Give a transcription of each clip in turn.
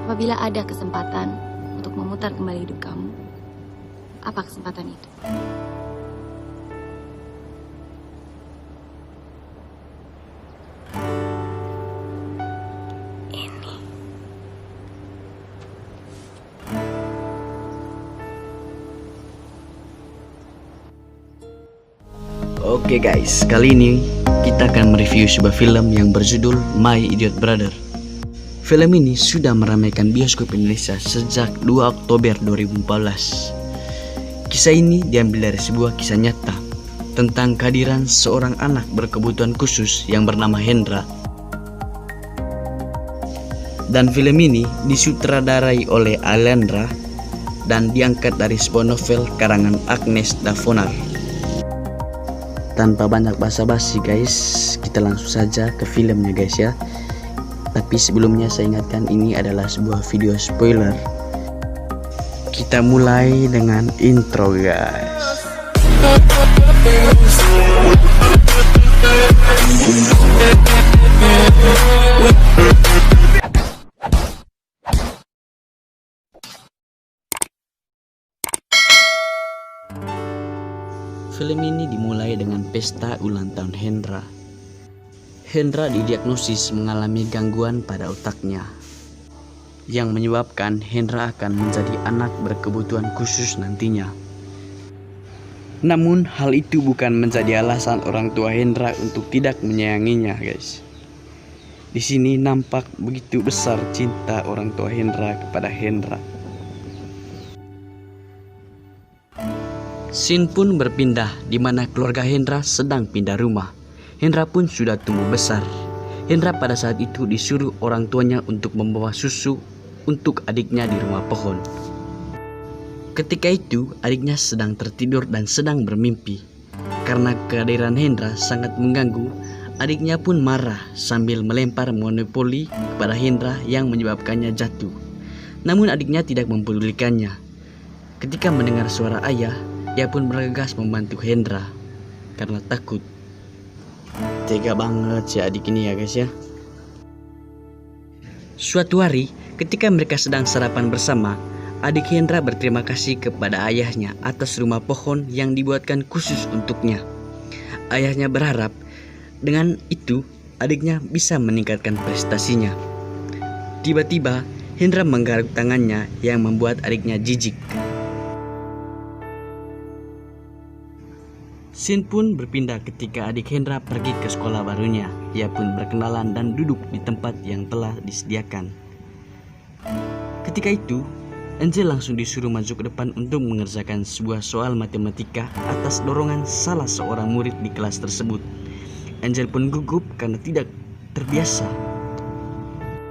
Apabila ada kesempatan untuk memutar kembali hidup kamu, apa kesempatan itu? Ini. Oke guys, kali ini kita akan mereview sebuah film yang berjudul My Idiot Brother. Film ini sudah meramaikan bioskop Indonesia sejak 2 Oktober 2014. Kisah ini diambil dari sebuah kisah nyata tentang kehadiran seorang anak berkebutuhan khusus yang bernama Hendra. Dan film ini disutradarai oleh Alendra dan diangkat dari sebuah novel karangan Agnes Davonar. Tanpa banyak basa-basi guys, kita langsung saja ke filmnya guys ya. Tapi sebelumnya saya ingatkan ini adalah sebuah video spoiler. Kita mulai dengan intro guys. Film ini dimulai dengan pesta ulang tahun Hendra. Hendra didiagnosis mengalami gangguan pada otaknya yang menyebabkan Hendra akan menjadi anak berkebutuhan khusus nantinya. Namun hal itu bukan menjadi alasan orang tua Hendra untuk tidak menyayanginya guys. Di sini nampak begitu besar cinta orang tua Hendra kepada Hendra. Scene pun berpindah di mana keluarga Hendra sedang pindah rumah. Hendra pun sudah tumbuh besar. Hendra pada saat itu disuruh orang tuanya untuk membawa susu untuk adiknya di rumah pohon. Ketika itu adiknya sedang tertidur dan sedang bermimpi. Karena kehadiran Hendra sangat mengganggu, adiknya pun marah sambil melempar monopoli kepada Hendra yang menyebabkannya jatuh. Namun adiknya tidak mempedulikannya. Ketika mendengar suara ayah, dia pun bergegas membantu Hendra karena takut. Tega banget si adik ini ya guys ya. Suatu hari ketika mereka sedang sarapan bersama, adik Hendra berterima kasih kepada ayahnya atas rumah pohon yang dibuatkan khusus untuknya. Ayahnya berharap dengan itu adiknya bisa meningkatkan prestasinya. Tiba-tiba Hendra menggaruk tangannya yang membuat adiknya jijik. Scene pun berpindah ketika adik Hendra pergi ke sekolah barunya. Ia pun berkenalan dan duduk di tempat yang telah disediakan. Ketika itu, Angel langsung disuruh maju ke depan untuk mengerjakan sebuah soal matematika atas dorongan salah seorang murid di kelas tersebut. Angel pun gugup karena tidak terbiasa.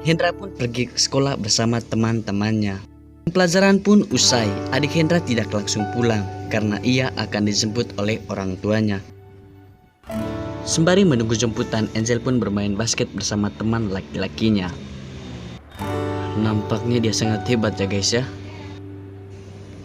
Hendra pun pergi ke sekolah bersama teman-temannya. Pelajaran pun usai, adik Hendra tidak langsung pulang karena ia akan dijemput oleh orang tuanya. Sembari menunggu jemputan, Angel pun bermain basket bersama teman laki-lakinya. Nampaknya dia sangat hebat ya guys ya.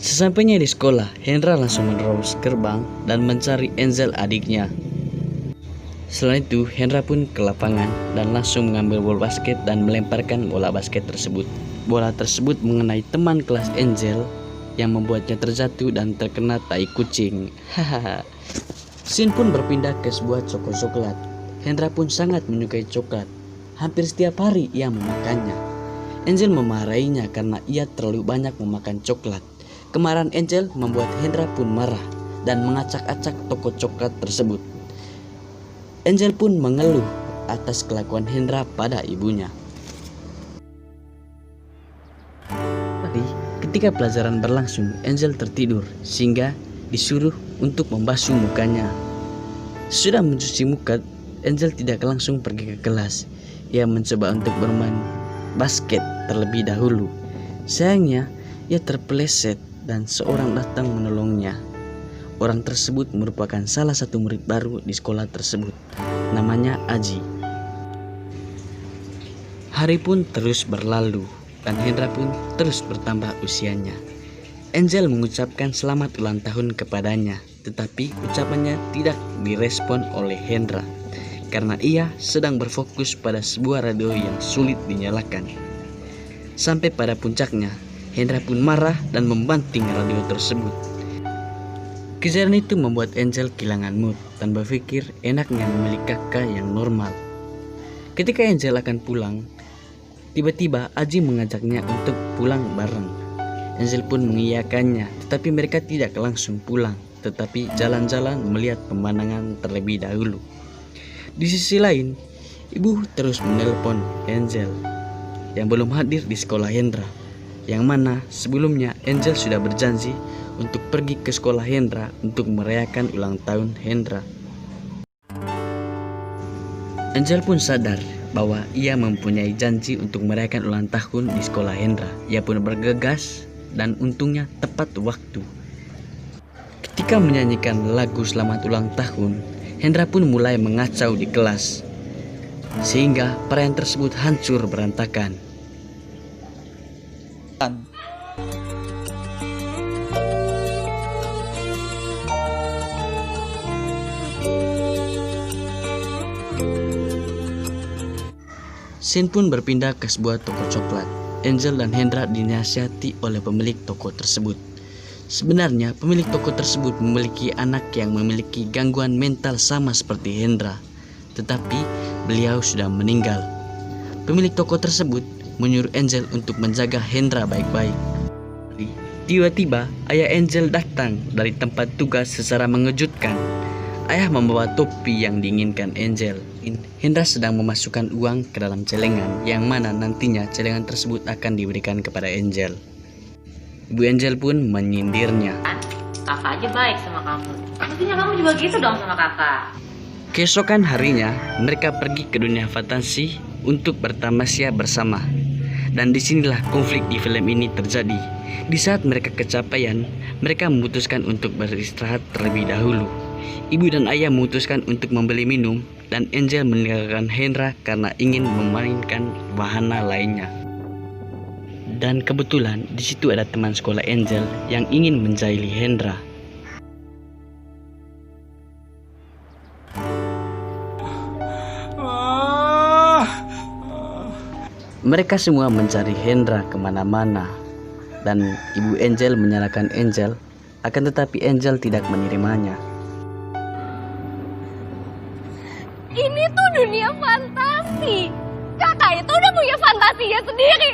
Sesampainya di sekolah, Hendra langsung menerobos gerbang dan mencari Angel adiknya. Setelah itu, Hendra pun ke lapangan dan langsung mengambil bola basket dan melemparkan bola basket tersebut. Bola tersebut mengenai teman kelas Angel yang membuatnya terjatuh dan terkena tai kucing. Hahaha. Scene pun berpindah ke sebuah toko coklat. Hendra pun sangat menyukai coklat. Hampir setiap hari ia memakannya. Angel memarahinya karena ia terlalu banyak memakan coklat. Kemarahan Angel membuat Hendra pun marah dan mengacak-acak toko coklat tersebut. Angel pun mengeluh atas kelakuan Hendra pada ibunya. Ketika pelajaran berlangsung, Angel tertidur sehingga disuruh untuk membasuh mukanya. Sudah mencuci muka, Angel tidak langsung pergi ke kelas. Ia mencoba untuk bermain basket terlebih dahulu. Sayangnya, ia terpeleset dan seorang datang menolongnya. Orang tersebut merupakan salah satu murid baru di sekolah tersebut. Namanya Aji. Hari pun terus berlalu dan Hendra pun terus bertambah usianya. Angel mengucapkan selamat ulang tahun kepadanya, tetapi ucapannya tidak direspon oleh Hendra karena ia sedang berfokus pada sebuah radio yang sulit dinyalakan. Sampai pada puncaknya, Hendra pun marah dan membanting radio tersebut. Kejadian itu membuat Angel kehilangan mood dan berpikir enaknya memiliki kakak yang normal. Ketika Angel akan pulang, tiba-tiba Aji mengajaknya untuk pulang bareng. Angel pun mengiyakannya, tetapi mereka tidak langsung pulang, tetapi jalan-jalan melihat pemandangan terlebih dahulu. Di sisi lain, ibu terus menelpon Angel yang belum hadir di sekolah Hendra, yang mana sebelumnya Angel sudah berjanji untuk pergi ke sekolah Hendra untuk merayakan ulang tahun Hendra. Angel pun sadar bahwa ia mempunyai janji untuk merayakan ulang tahun di sekolah Hendra. Ia pun bergegas dan untungnya tepat waktu. Ketika menyanyikan lagu selamat ulang tahun, Hendra pun mulai mengacau di kelas, sehingga perayaan tersebut hancur berantakan. Scene pun berpindah ke sebuah toko coklat. Angel dan Hendra dinasihati oleh pemilik toko tersebut. Sebenarnya pemilik toko tersebut memiliki anak yang memiliki gangguan mental sama seperti Hendra, tetapi beliau sudah meninggal. Pemilik toko tersebut menyuruh Angel untuk menjaga Hendra baik-baik. Tiba-tiba ayah Angel datang dari tempat tugas secara mengejutkan. Ayah membawa topi yang diinginkan Angel. Hendra sedang memasukkan uang ke dalam celengan, yang mana nantinya celengan tersebut akan diberikan kepada Angel. Ibu Angel pun menyindirnya. Kakak aja baik sama kamu. Mestinya kamu juga gitu dong sama kakak. Keesokan harinya, mereka pergi ke dunia fantasi untuk bertamasya bersama. Dan disinilah konflik di film ini terjadi. Di saat mereka kecapean, mereka memutuskan untuk beristirahat terlebih dahulu. Ibu dan ayah memutuskan untuk membeli minum, dan Angel meninggalkan Hendra karena ingin memainkan wahana lainnya. Dan kebetulan di situ ada teman sekolah Angel yang ingin menjahili Hendra. Mereka semua mencari Hendra kemana-mana, dan ibu Angel menyalahkan Angel, akan tetapi Angel tidak menerimanya. Ini tuh dunia fantasi. Kakak itu udah punya fantasinya sendiri.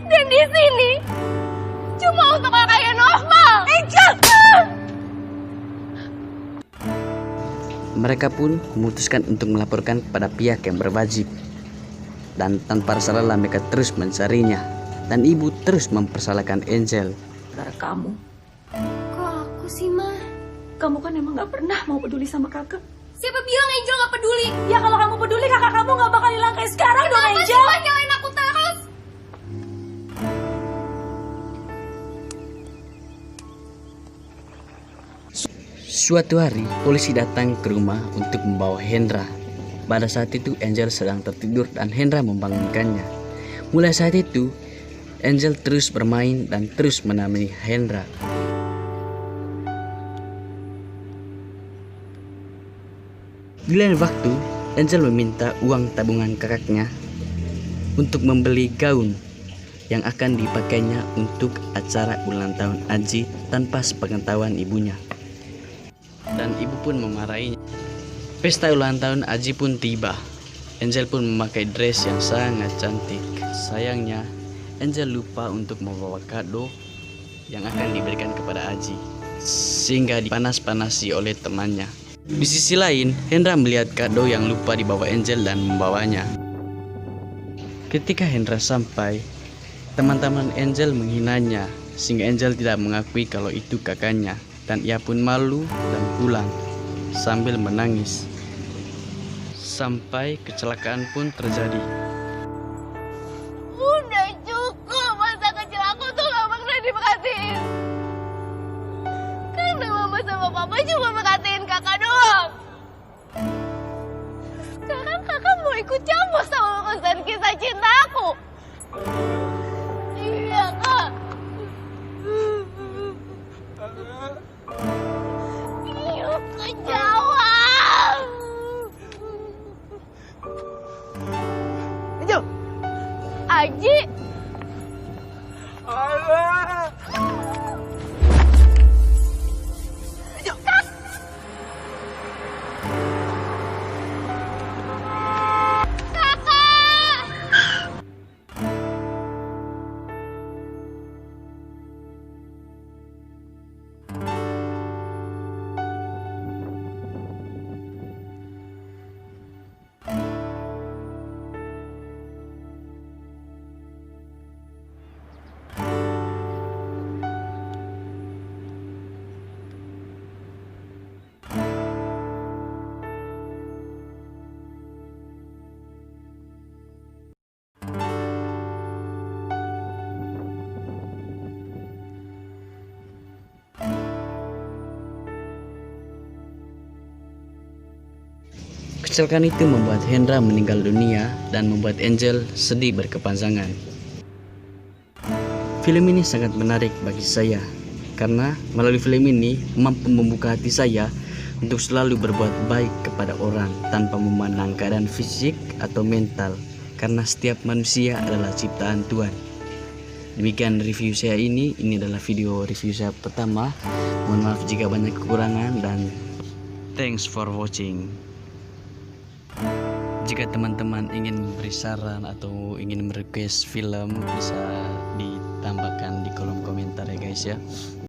Dan di sini cuma untuk kakak yang normal. Angel! Mereka pun memutuskan untuk melaporkan kepada pihak yang berwajib. Dan tanpa rasa lelah mereka terus mencarinya. Dan ibu terus mempersalahkan Angel. Gara kamu. Kok aku sih, Ma? Kamu kan emang gak pernah mau peduli sama kakak. Siapa bilang Angel gak peduli? Ya kalau kamu peduli kakak kamu gak bakal hilang kayak sekarang dong, Angel. Kenapa sih nyalain aku terus? Suatu hari, polisi datang ke rumah untuk membawa Hendra. Pada saat itu, Angel sedang tertidur dan Hendra membangunkannya. Mulai saat itu, Angel terus bermain dan terus menemani Hendra. Di lain waktu, Angel meminta uang tabungan kakaknya untuk membeli gaun yang akan dipakainya untuk acara ulang tahun Aji tanpa sepengetahuan ibunya. Dan ibu pun memarahinya. Pesta ulang tahun Aji pun tiba. Angel pun memakai dress yang sangat cantik. Sayangnya, Angel lupa untuk membawa kado yang akan diberikan kepada Aji, sehingga dipanas-panasi oleh temannya. Di sisi lain, Hendra melihat kado yang lupa dibawa Angel dan membawanya. Ketika Hendra sampai, teman-teman Angel menghinanya, sehingga Angel tidak mengakui kalau itu kakaknya, dan ia pun malu dan pulang sambil menangis. Sampai kecelakaan pun terjadi. Udah cukup, masa kecil aku tuh gak pernah diperhatiin. Karena mama sama papa cuma merhatiin kakak doang. Sekarang kakak mau ikut campur sama urusan kisah cinta aku. Iya, Kak. Yuk kejauhan. jijik. Kecelakaan itu membuat Hendra meninggal dunia dan membuat Angel sedih berkepanjangan. Film ini sangat menarik bagi saya karena melalui film ini mampu membuka hati saya untuk selalu berbuat baik kepada orang tanpa memandang keadaan fisik atau mental, karena setiap manusia adalah ciptaan Tuhan. Demikian review saya ini adalah video review saya pertama. Mohon maaf jika banyak kekurangan dan thanks for watching. Jika teman-teman ingin memberi saran atau ingin merequest film, bisa ditambahkan di kolom komentar ya guys ya.